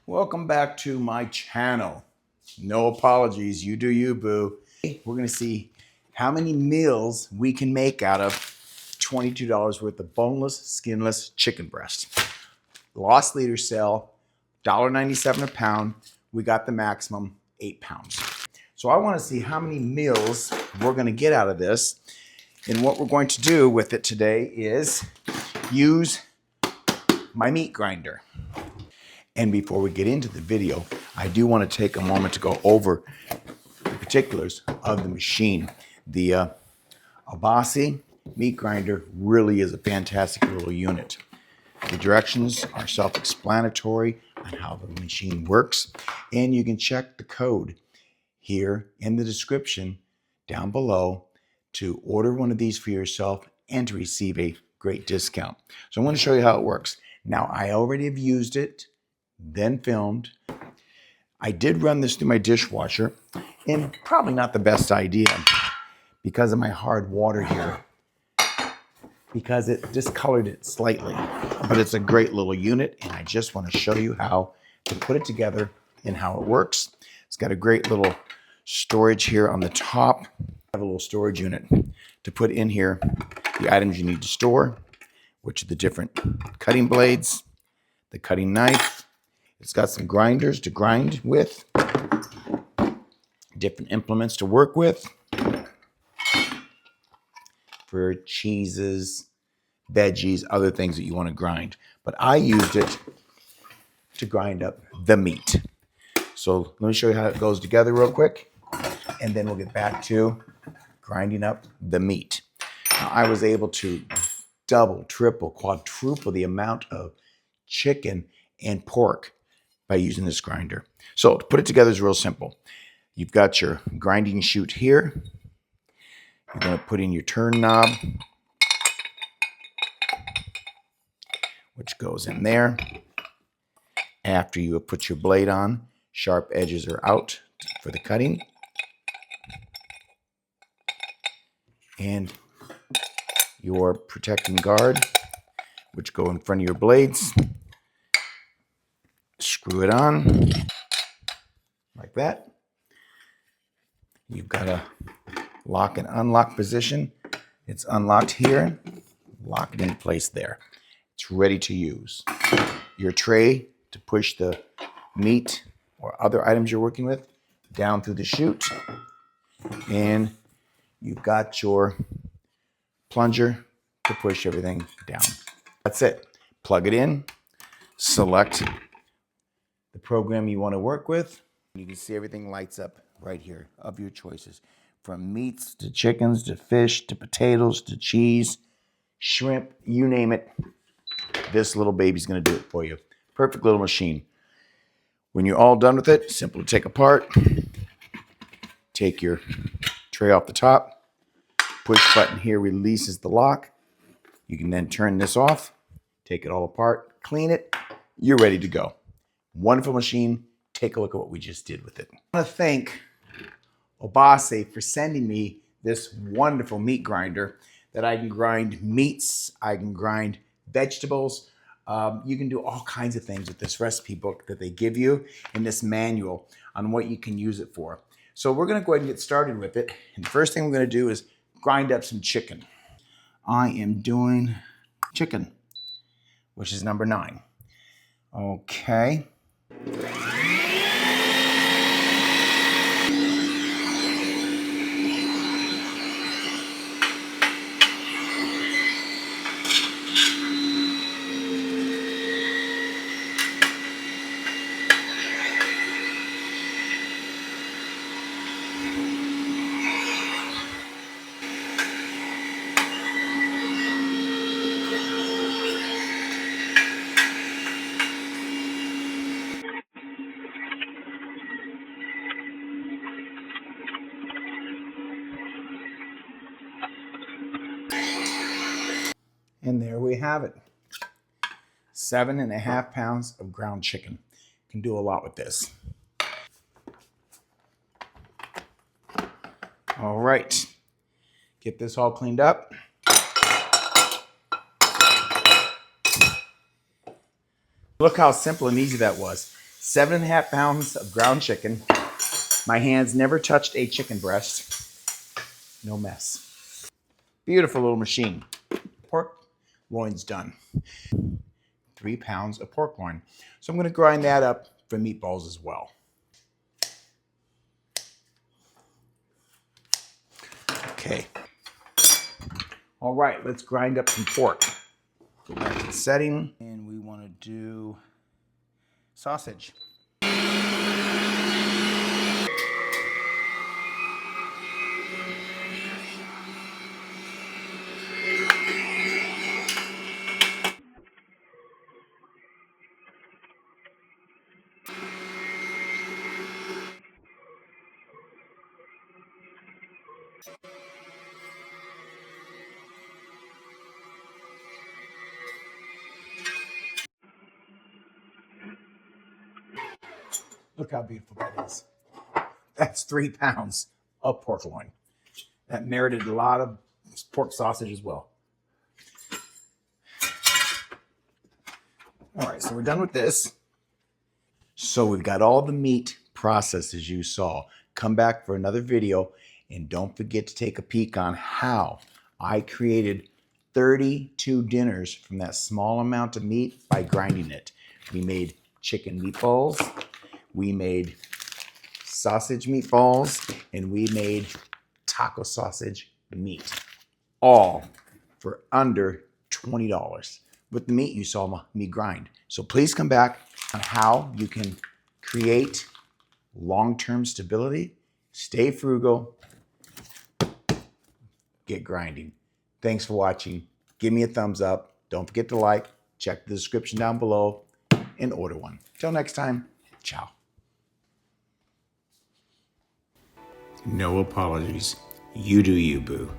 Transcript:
Welcome back to my channel. No apologies, you do you, boo. We're gonna see how many meals we can make out of $22 worth of boneless, skinless chicken breast. Lost leader sale, $1.97 a pound. We got the maximum 8 pounds. So I wanna see how many meals we're gonna get out of this. And what we're going to do with it today is use my meat grinder. And before we get into the video, I do want to take a moment to go over the particulars of the machine. The AOBOSI Meat Grinder really is a fantastic little unit. The directions are self-explanatory on how the machine works, and you can check the code here in the description down below to order one of these for yourself and to receive a great discount. So I'm going to show you how it works. Now, I already have used it, then filmed. I did run this through my dishwasher, and probably not the best idea because of my hard water here, because it discolored it slightly. But it's a great little unit, and I just want to show you how to put it together and how it works. It's got a great little storage here on the top. I have a little storage unit to put in here the items you need to store, which are the different cutting blades, the cutting knife. It's got some grinders to grind with, different implements to work with for cheeses, veggies, other things that you want to grind. But I used it to grind up the meat. So let me show you how it goes together real quick, and then we'll get back to grinding up the meat. Now, I was able to double, triple, quadruple the amount of chicken and pork by using this grinder. So to put it together is real simple. You've got your grinding chute here. You're going to put in your turn knob, which goes in there. After you have put your blade on, sharp edges are out for the cutting. And your protecting guard, which go in front of your blades. Screw it on like that. You've got a lock and unlock position. It's unlocked here. Lock it in place there. It's ready to use. Your tray to push the meat or other items you're working with down through the chute. And you've got your plunger to push everything down. That's it. Plug it in. Select the program you want to work with. You can see everything lights up right here of your choices, from meats to chickens to fish to potatoes to cheese, shrimp, you name it. This little baby's going to do it for you. Perfect little machine. When you're all done with it, simple to take apart. Take your tray off the top. Push button here releases the lock. You can then turn this off, take it all apart, clean it. You're ready to go. Wonderful machine. Take a look at what we just did with it. I want to thank AOBOSI for sending me this wonderful meat grinder that I can grind meats, I can grind vegetables. You can do all kinds of things with this recipe book that they give you in this manual on what you can use it for. So we're going to go ahead and get started with it. And the first thing we're going to do is grind up some chicken. I am doing chicken, which is number 9. Okay. And there we have it. 7.5 pounds of ground chicken. Can do a lot with this. All right. Get this all cleaned up. Look how simple and easy that was. 7.5 pounds of ground chicken. My hands never touched a chicken breast. No mess. Beautiful little machine. Pork loin's done. 3 pounds of pork loin. So I'm going to grind that up for meatballs as well. Okay. All right, let's grind up some pork. Go back to the setting, and we want to do sausage. Look how beautiful that is. That's 3 pounds of pork loin. That merited a lot of pork sausage as well. All right, so we're done with this. So we've got all the meat processed as you saw. Come back for another video, and don't forget to take a peek on how I created 32 dinners from that small amount of meat by grinding it. We made chicken meatballs, we made sausage meatballs, and we made taco sausage meat, all for under $20 with the meat you saw me grind. So please come back on how you can create long-term stability, stay frugal, get grinding. Thanks for watching. Give me a thumbs up. Don't forget to like, check the description down below, and order one. Till next time, ciao. No apologies. You do you, boo.